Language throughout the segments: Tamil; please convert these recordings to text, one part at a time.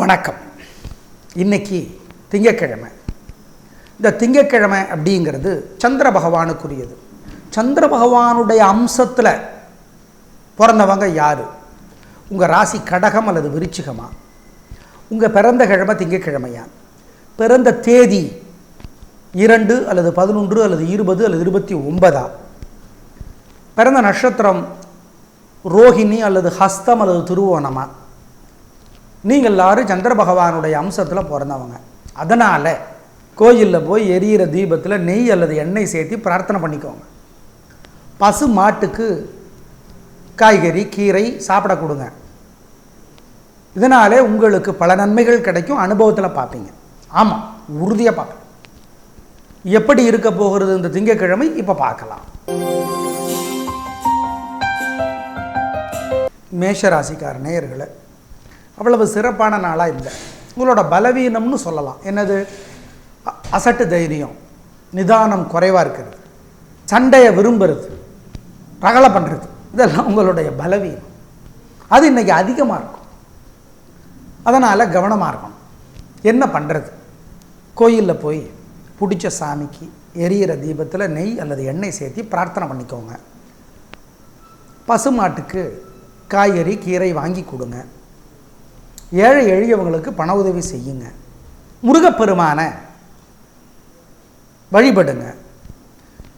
வணக்கம். இன்னைக்கு திங்கக்கிழமை. இந்த திங்கக்கிழமை அப்படிங்கிறது சந்திர பகவானுக்குரியது. சந்திர பகவானுடைய அம்சத்தில் பிறந்தவங்க யார்? உங்கள் ராசி கடகம் அல்லது விருச்சிகமா? உங்கள் பிறந்த கிழமை திங்கக்கிழமையா? பிறந்த தேதி 2 அல்லது 11 அல்லது 20 அல்லது 29? பிறந்த நட்சத்திரம் ரோஹிணி அல்லது ஹஸ்தம் அல்லது திருவோணமா? நீங்கள் எல்லாரும் சந்திர பகவானுடைய அம்சத்தில் பிறந்தவங்க. அதனால் கோயிலில் போய் எரியிற தீபத்தில் நெய் அல்லது எண்ணெய் சேர்த்து பிரார்த்தனை பண்ணிக்கோங்க. பசு மாட்டுக்கு காய்கறி கீரை சாப்பிட கொடுங்க. இதனாலே உங்களுக்கு பல நன்மைகள் கிடைக்கும். அனுபவத்தில் பார்ப்பீங்க. ஆமாம், உறுதியாக பார்க்கலாம். எப்படி இருக்க போகிறது இந்த திங்கக்கிழமை இப்போ பார்க்கலாம். மேஷராசிக்கார நேயர்களை, அவ்வளவு சிறப்பான நாளாக இல்லை. உங்களோட பலவீனம்னு சொல்லலாம். என்னது? அசட்டு தைரியம், நிதானம் குறைவாக இருக்கிறது, சண்டையை விரும்புறது, ரகலை பண்ணுறது, இதெல்லாம் உங்களுடைய பலவீனம். அது இன்றைக்கி அதிகமாக இருக்கும். அதனால் கவனமாக இருக்கணும். என்ன பண்ணுறது? கோயிலில் போய் பிடிச்ச சாமிக்கு எரியிற தீபத்தில் நெய் அல்லது எண்ணெய் சேர்த்து பிரார்த்தனை பண்ணிக்கோங்க. பசுமாட்டுக்கு காய்கறி கீரை வாங்கி கொடுங்க. ஏழை எளியவங்களுக்கு பண உதவி செய்யுங்க. முருகப்பெருமான வழிபடுங்க.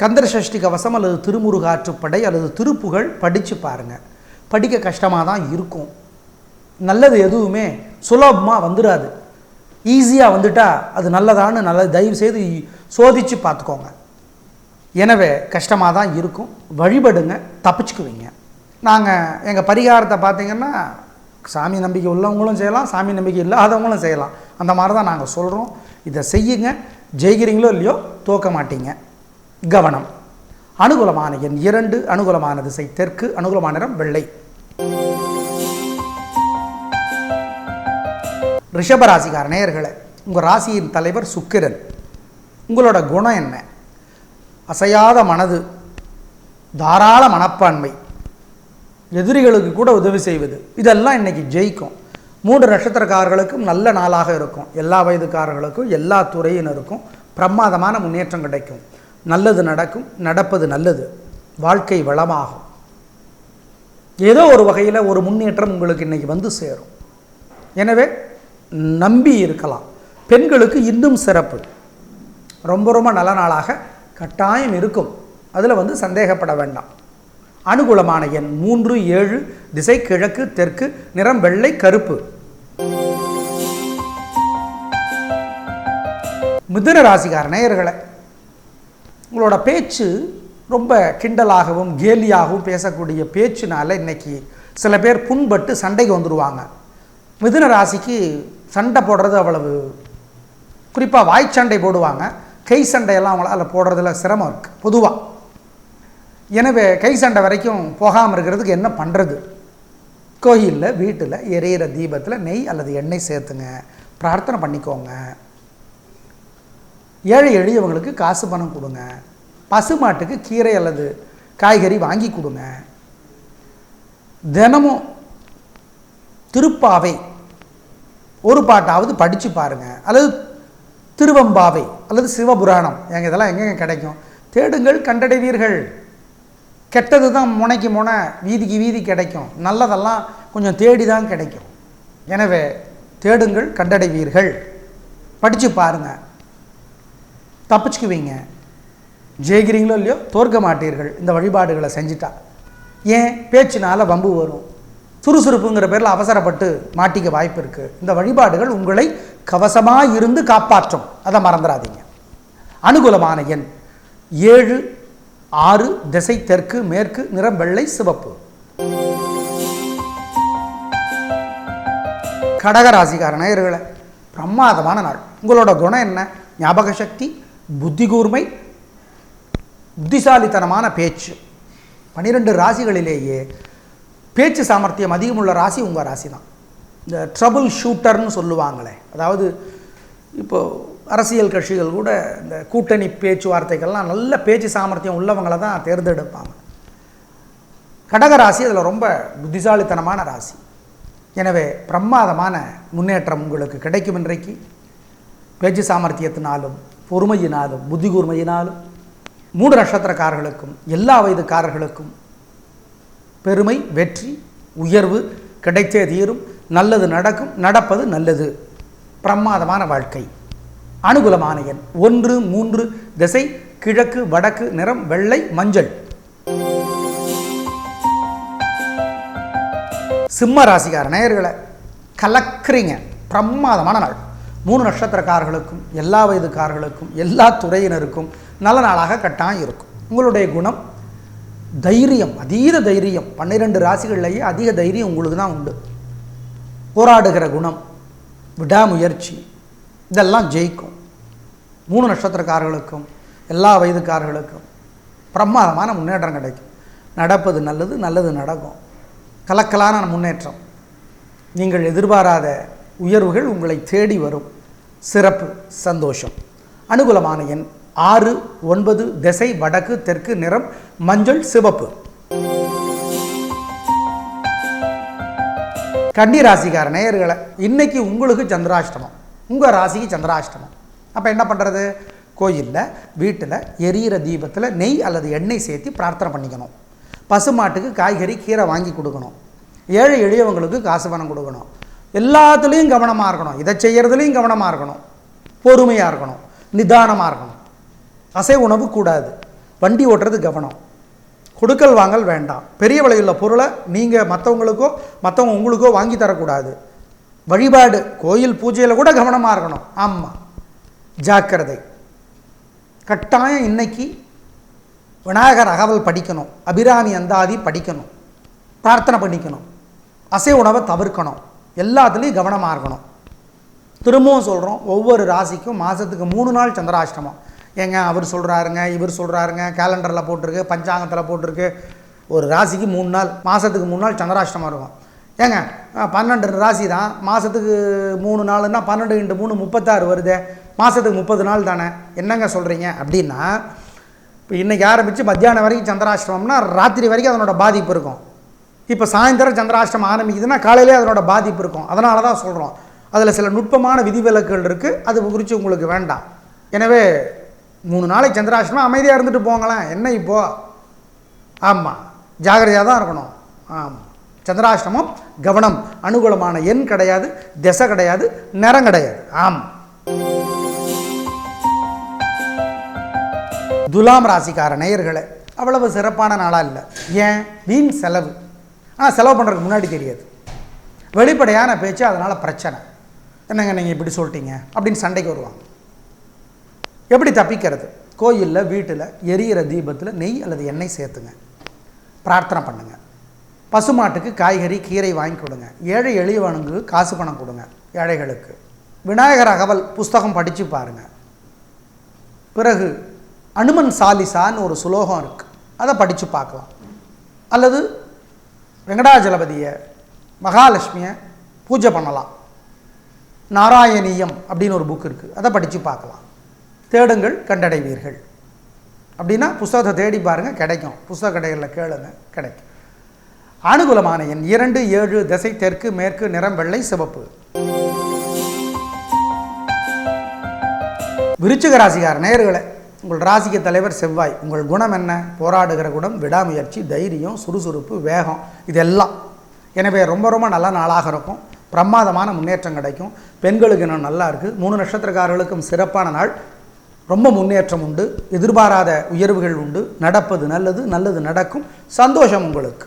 கந்தர் சஷ்டி கவசம் அல்லது திருமுருகாற்றுப்படை அல்லது திருப்புகழ் படித்து பாருங்கள். படிக்க கஷ்டமாக தான் இருக்கும். நல்லது எதுவுமே சுலபமாக வந்துடாது. ஈஸியாக வந்துட்டால் அது நல்லதான்னு தயவு செய்து சோதித்து பார்த்துக்கோங்க. எனவே கஷ்டமாக தான் இருக்கும். வழிபடுங்க, தப்பிச்சுக்குவீங்க. நாங்கள் எங்கள் பரிகாரத்தை பார்த்திங்கன்னா சாமி நம்பிக்கை உள்ளவங்களும் செய்யலாம், சாமி நம்பிக்கை இல்லாதவங்களும் செய்யலாம். அந்த மாதிரி தான் நாங்கள் சொல்கிறோம். இதை செய்யுங்க. ஜெயிக்கிறீங்களோ இல்லையோ தோக்க மாட்டீங்க. கவனம். அனுகூலமான எண் 2, அனுகூலமான திசை தெற்கு, அனுகூலமான நிறம் வெள்ளை. ரிஷபராசிக்கார நேயர்களே, உங்கள் ராசியின் தலைவர் சுக்கிரன். உங்களோட குணம் என்ன? அசையாத மனது, தாராள மனப்பான்மை, எதிரிகளுக்கு கூட உதவி செய்வது, இதெல்லாம் இன்றைக்கி ஜெயிக்கும். 3 நட்சத்திரக்காரர்களுக்கும் நல்ல நாளாக இருக்கும். எல்லா வயதுக்காரர்களுக்கும் எல்லா துறையினருக்கும் பிரமாதமான முன்னேற்றம் கிடைக்கும். நல்லது நடக்கும். நடப்பது நல்லது. வாழ்க்கை வளமாகும். ஏதோ ஒரு வகையில் ஒரு முன்னேற்றம் உங்களுக்கு இன்றைக்கி வந்து சேரும். எனவே நம்பி இருக்கலாம். பெண்களுக்கு இன்னும் சிறப்பு. ரொம்ப ரொம்ப நல்ல நாளாக கட்டாயம் இருக்கும். அதில் சந்தேகப்பட வேண்டாம். அனுகூலமான எண் 3, 7, திசை கிழக்கு தெற்கு, நிறம் வெள்ளை கருப்பு. மிதுன ராசிக்கார நேயர்களே, உங்களோட பேச்சு ரொம்ப கிண்டலாகவும் கேலியாகவும் பேசக்கூடிய பேச்சுனால இன்னைக்கு சில பேர் புண்பட்டு சண்டைக்கு வந்துடுவாங்க. மிதுன ராசிக்கு சண்டை போடுறது அவ்வளவு, குறிப்பாக வாய்ச்சண்டை போடுவாங்க. கை சண்டையெல்லாம் அவங்களால போடுறதுல சிரமம் இருக்குது பொதுவாக. எனவே கை சண்டை வரைக்கும் போகாமல் இருக்கிறதுக்கு என்ன பண்ணுறது? கோயிலில் வீட்டில் எரியிற தீபத்தில் நெய் அல்லது எண்ணெய் சேர்த்துங்க. பிரார்த்தனை பண்ணிக்கோங்க. ஏழை எளியவங்களுக்கு காசு பணம் கொடுங்க. பசுமாட்டுக்கு கீரை அல்லது காய்கறி வாங்கி கொடுங்க. தினமும் திருப்பாவை ஒரு பாட்டாவது படித்து பாருங்கள். அல்லது திருவம்பாவை அல்லது சிவபுராணம். இதெல்லாம் எங்கெங்கே கிடைக்கும்? தேடுங்கள், கண்டடைவீர்கள். கெட்டது தான் முனைக்கு முனை, வீதிக்கு வீதி கிடைக்கும். நல்லதெல்லாம் கொஞ்சம் தேடி தான் கிடைக்கும். எனவே தேடுங்கள், கண்டடைவீர்கள். படித்து பாருங்கள், தப்பிச்சுக்குவீங்க. ஜெயிக்கிறீங்களோ இல்லையோ தோற்க மாட்டீர்கள் இந்த வழிபாடுகளை செஞ்சுட்டா. ஏன்? பேச்சினால் வம்பு வரும். சுறுசுறுப்புங்கிற பேரில் அவசரப்பட்டு மாட்டிக்க வாய்ப்பு இருக்குது. இந்த வழிபாடுகள் உங்களை கவசமாக இருந்து காப்பாற்றும். அதை மறந்துடாதீங்க. அனுகூலமான எண் 7, 6, திசை தெற்கு மேற்கு, நிறம் வெள்ளை சிவப்பு. கடகராசிக்கார நேயர்களே, பிரமாதமான நாள். உங்களோட குணம் என்ன? ஞாபக சக்தி, புத்தி கூர்மை, புத்திசாலித்தனமான பேச்சு. 12 ராசிகளிலேயே பேச்சு சாமர்த்தியம் அதிகமுள்ள ராசி உங்கள் ராசி தான். இந்த ட்ரபுள் ஷூட்டர்னு சொல்லுவாங்களே, அதாவது இப்போது அரசியல் கட்சிகள் கூட இந்த கூட்டணி பேச்சுவார்த்தைகள்லாம் நல்ல பேச்சு சாமர்த்தியம் உள்ளவங்களை தான் தேர்ந்தெடுப்பாங்க. கடகராசி அதில் ரொம்ப புத்திசாலித்தனமான ராசி. எனவே பிரமாதமான முன்னேற்றம் உங்களுக்கு கிடைக்கும். இன்றைக்கு பேச்சு சாமர்த்தியத்தினாலும் பொறுமையினாலும் புத்தி கூர்மையினாலும் 3 நட்சத்திரக்காரர்களுக்கும் எல்லா வயதுக்காரர்களுக்கும் பெருமை, வெற்றி, உயர்வு கிடைத்தே தீரும். நல்லது நடக்கும், நடப்பது நல்லது. பிரமாதமான வாழ்க்கை. அனுகூலமான எண் 1, 3, திசை கிழக்கு, வடக்கு, நிறம் வெள்ளை, மஞ்சள். சிம்ம ராசிக்கார நேயர்களை கலக்கிறீங்க. பிரமாதமான நாள். 3 நட்சத்திரக்காரர்களுக்கும் எல்லா வயதுக்காரர்களுக்கும் எல்லா துறையினருக்கும் நல்ல நாளாக கட்டாயம் இருக்கும். உங்களுடைய குணம் தைரியம், அதீத தைரியம். 12 ராசிகள்லேயே அதிக தைரியம் உங்களுக்கு தான் உண்டு. போராடுகிற குணம், விடாமுயற்சி, இதெல்லாம் ஜெயிக்கும். 3 நட்சத்திரக்காரர்களுக்கும் எல்லா வயதுக்காரர்களுக்கும் பிரமாதமான முன்னேற்றம் கிடைக்கும். நடப்பது நல்லது, நல்லது நடக்கும். கலக்கலான முன்னேற்றம். நீங்கள் எதிர்பாராத உயர்வுகள் உங்களை தேடி வரும். சிறப்பு, சந்தோஷம். அனுகூலமான எண் 6, 9, திசை வடக்கு, தெற்கு, நிறம் மஞ்சள், சிவப்பு. கன்னி ராசிக்கார நேயர்களை இன்னைக்கு உங்களுக்கு சந்திராஷ்டமம். உங்கள் ராசிக்கு சந்திராஷ்டமம். அப்போ என்ன பண்ணுறது? கோயிலில், வீட்டில் எரியிற தீபத்தில் நெய் அல்லது எண்ணெய் சேர்த்து பிரார்த்தனை பண்ணிக்கணும். பசுமாட்டுக்கு காய்கறி, கீரை வாங்கி கொடுக்கணும். ஏழை எளியவங்களுக்கு காசு பணம் கொடுக்கணும். எல்லாத்துலேயும் கவனமாக இருக்கணும். இதை செய்கிறதுலையும் கவனமாக இருக்கணும். பொறுமையாக இருக்கணும். நிதானமாக இருக்கணும். அசை உணவு கூடாது. வண்டி ஓட்டுறது கவனம். கொடுக்கல் வாங்கல் வேண்டாம். பெரிய விலையுள்ள பொருளை நீங்கள் மற்றவங்களுக்கோ மற்றவங்க உங்களுக்கோ வாங்கி தரக்கூடாது. வழிபாடு, கோயில் பூஜையில் கூட கவனமாக இருக்கணும். ஆமாம், ஜாக்கிரதை. கட்டாயம் இன்னைக்கு விநாயகர் அகவல் படிக்கணும். அபிராமி அந்தாதி படிக்கணும். பிரார்த்தனை பண்ணிக்கணும். அசை உணவை தவிர்க்கணும். எல்லாத்துலேயும் கவனமாக இருக்கணும். திரும்பவும் சொல்கிறோம், ஒவ்வொரு ராசிக்கும் மாதத்துக்கு 3 நாள் சந்திராஷ்டமம். ஏங்க அவர் சொல்கிறாருங்க, இவர் சொல்கிறாருங்க, கேலண்டரில் போட்டிருக்கு, பஞ்சாங்கத்தில் போட்டிருக்கு. ஒரு ராசிக்கு 3 நாள், மாதத்துக்கு 3 நாள் சந்திராஷ்டமம் இருக்கும். ஏங்க 12 ராசி தான், மாதத்துக்கு 3 நாளுன்னா 12 × 3 36 வருது. மாதத்துக்கு 30 நாள் தானே, என்னங்க சொல்கிறீங்க அப்படின்னா, இப்போ இன்றைக்கி ஆரம்பித்து மத்தியானம் வரைக்கும் சந்திராஷ்டமம்னா ராத்திரி வரைக்கும் அதனோட பாதிப்பு இருக்கும். இப்போ சாயந்தரம் சந்திராஷ்டமம் ஆரம்பிக்குதுன்னா காலையிலே அதனோட பாதிப்பு இருக்கும். அதனால தான் சொல்கிறோம், அதில் சில நுட்பமான விதிவிலக்குகள் இருக்குது. அது குறித்து உங்களுக்கு வேண்டாம். எனவே 3 நாளைக்கு சந்திராஷ்டமம் அமைதியாக இருந்துட்டு போங்களேன். என்ன இப்போது? ஆமாம், ஜாகிரதையாக தான் இருக்கணும். ஆமாம், சந்திராஷ்டமம் கவனம். அனுகூலமான எண் கிடையாது, திசை கிடையாது, நிறம் கிடையாது. ஆமாம். துலாம் ராசிக்கார நேயர்களை அவ்வளவு சிறப்பான நாளாக இல்லை. ஏன்? வீண் செலவு. ஆனால் செலவு பண்ணுறதுக்கு முன்னாடி தெரியாது. வெளிப்படையான பேச்சு, அதனால் பிரச்சனை. என்னங்க நீங்கள் இப்படி சொல்லிட்டீங்க அப்படின்னு சண்டைக்கு வருவாங்க. எப்படி தப்பிக்கிறது? கோயிலில், வீட்டில் எரியிற தீபத்தில் நெய் அல்லது எண்ணெய் சேர்த்துங்க. பிரார்த்தனை பண்ணுங்கள். பசுமாட்டுக்கு காய்கறி, கீரை வாங்கி கொடுங்க. ஏழை எளியவனுக்கு காசு பணம் கொடுங்க. ஏழைகளுக்கு விநாயகர் அகவல் புஸ்தகம் படித்து பாருங்கள். பிறகு அனுமன் சாலிசான்னு ஒரு சுலோகம் இருக்குது, அதை படித்து பார்க்கலாம். அல்லது வெங்கடாஜலபதியை, மகாலட்சுமியை பூஜை பண்ணலாம். நாராயணியம் அப்படின்னு ஒரு புக் இருக்குது, அதை படித்து பார்க்கலாம். தேடுங்கள், கண்டடைவீர்கள். அப்படின்னா புஸ்தகத்தை தேடி பாருங்கள், கிடைக்கும். புஸ்தக கடைகளில் கேளுங்க, கிடைக்கும். அனுகூலமான எண் 2, 7, திசை தெற்கு, மேற்கு, நிறம் வெள்ளை, சிவப்பு. விருச்சிக ராசிக்கார நேயர்களே, உங்கள் ராசிக்கு தலைவர் செவ்வாய். உங்கள் குணம் என்ன? போராடுகிற குணம், விடாமுயற்சி, தைரியம், சுறுசுறுப்பு, வேகம், இதெல்லாம். எனவே ரொம்ப ரொம்ப நல்ல நாளாக இருக்கும். பிரமாதமான முன்னேற்றம் கிடைக்கும். பெண்களுக்கு இன்னும் நல்லா இருக்குது. 3 நட்சத்திரக்காரர்களுக்கும் சிறப்பான நாள். ரொம்ப முன்னேற்றம் உண்டு. எதிர்பாராத உயர்வுகள் உண்டு. நடப்பது நல்லது, நல்லது நடக்கும். சந்தோஷம் உங்களுக்கு.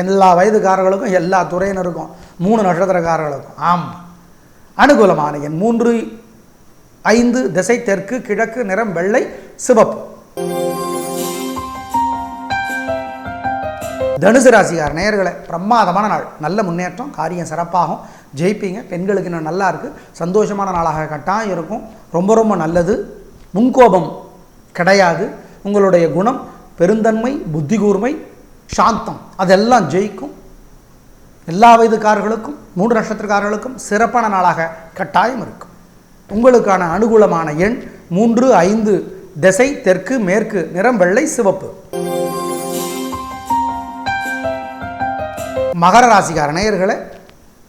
எல்லா வயதுக்காரர்களுக்கும், எல்லா துறையினருக்கும், 3 நட்சத்திரக்காரர்களுக்கும். ஆமாம். அனுகூலமான எண் 3, 5, திசை தெற்கு, கிழக்கு, நிறம் வெள்ளை, சிவப்பு. தனுசு ராசிக்கார நேயர்களே, பிரமாதமான நாள். நல்ல முன்னேற்றம், காரியம் சிறப்பாகும், ஜெயிப்பீங்க. பெண்களுக்கு இன்னும் நல்லா இருக்குது. சந்தோஷமான நாளாக கட்டாயம் இருக்கும். ரொம்ப ரொம்ப நல்லது. முன்கோபம் கிடையாது. உங்களுடைய குணம் பெருந்தன்மை, புத்தி கூர்மை, சாந்தம், அதெல்லாம் ஜெயிக்கும். எல்லா வயதுக்காரர்களுக்கும், 3 நட்சத்திரக்காரர்களுக்கும் சிறப்பான நாளாக கட்டாயம் இருக்கும். உங்களுக்கான அனுகூலமான எண் 3, 5, திசை தெற்கு, மேற்கு, நிறம் வெள்ளை, சிவப்பு. மகர ராசிக்கார நேயர்களே,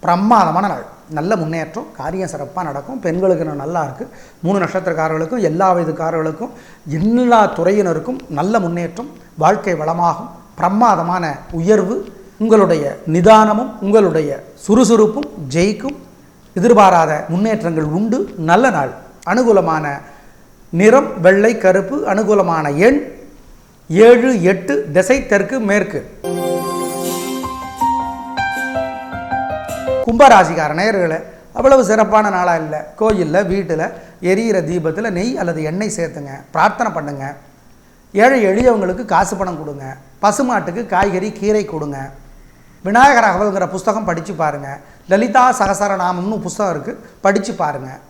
பிரமாதமான நாள். நல்ல முன்னேற்றம், காரியம் சிறப்பாக நடக்கும். பெண்களுக்கு நல்லா இருக்குது. 3 நட்சத்திரக்காரர்களுக்கும் எல்லா வயதுக்காரர்களுக்கும் எல்லா துறையினருக்கும் நல்ல முன்னேற்றம், வாழ்க்கை வளமாகும், பிரமாதமான உயர்வு. உங்களுடைய நிதானமும் உங்களுடைய சுறுசுறுப்பும் ஜெயிக்கும். எதிர்பாராத முன்னேற்றங்கள் உண்டு. நல்ல நாள். அனுகூலமான நிறம் வெள்ளை கருப்பு. அனுகூலமான எண் 7, 8. திசை தெற்கு மேற்கு. கும்பராசிக்கார நேயர்களே, அவ்வளவு சிறப்பான நாளாக இல்லை. கோயிலில் வீட்டில் எரியிற தீபத்தில் நெய் அல்லது எண்ணெய் சேர்த்துங்க, பிரார்த்தனை பண்ணுங்க. ஏழை எளியவங்களுக்கு காசு பணம் கொடுங்க. பசுமாட்டுக்கு காய்கறி கீரை கொடுங்க. விநாயகர் அகவல்ங்கிற புஸ்தகம் படித்து பாருங்கள். லலிதா சகசரநாமம்னு புஸ்தகம் இருக்குது, படித்து பாருங்கள்.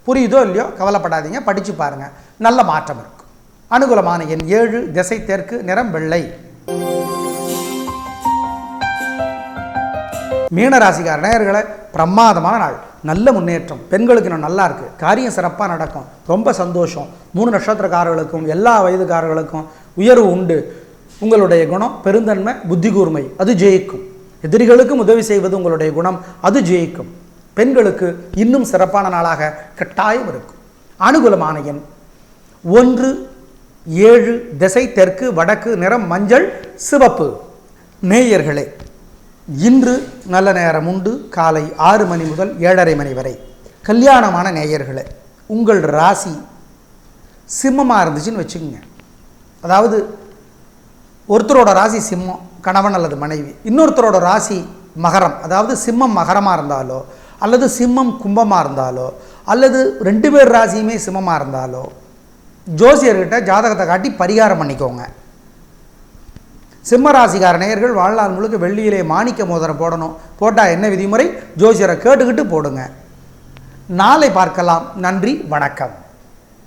புரியுதோ இல்லையோ கவலைப்படாதீங்க, படித்து பாருங்கள். நல்ல மாற்றம் இருக்கும். அனுகூலமான எண் 7, திசை தெற்கு, நிறம் வெள்ளை. மீனராசிக்கார நேயர்களே, பிரமாதமான நாள். நல்ல முன்னேற்றம். பெண்களுக்கு இன்னும் நல்லா இருக்குது. காரியம் சிறப்பாக நடக்கும். ரொம்ப சந்தோஷம். 3 நட்சத்திரக்காரர்களுக்கும் எல்லா வயதுக்காரர்களுக்கும் உயர்வு உண்டு. உங்களுடைய குணம் பெருந்தன்மை, புத்தி கூர்மை, அது ஜெயிக்கும். எதிரிகளுக்கும் உதவி செய்வது உங்களுடைய குணம், அது ஜெயிக்கும். பெண்களுக்கு இன்னும் சிறப்பான நாளாக கட்டாயம் இருக்கும். அனுகூலமான எண் 1, 7. திசை தெற்கு வடக்கு. நிறம் மஞ்சள் சிவப்பு. நேயர்களே, இன்று நல்ல நேரம் உண்டு. காலை 6 மணி முதல் 7:30 மணி வரை. கல்யாணமான நேயர்களே, உங்கள் ராசி சிம்மமாக இருந்துச்சுன்னு வச்சுக்கோங்க. அதாவது ஒருத்தரோட ராசி சிம்மம், கணவன் அல்லது மனைவி. இன்னொருத்தரோட ராசி மகரம், அதாவது சிம்மம் மகரமாக இருந்தாலோ அல்லது சிம்மம் கும்பமாக இருந்தாலோ அல்லது 2 பேர் ராசியுமே சிம்மமாக இருந்தாலோ ஜோசியர்கிட்ட ஜாதகத்தை காட்டி பரிகாரம் பண்ணிக்கோங்க. சிம்மராசிக்கார நேயர்கள் வாழ்நாள் முழுக்க வெள்ளியிலே மாணிக்க மோதிரம் போடணும். போட்டால் என்ன விதிமுறை? ஜோசியரை கேட்டுக்கிட்டு போடுங்க. நாளை பார்க்கலாம். நன்றி, வணக்கம்.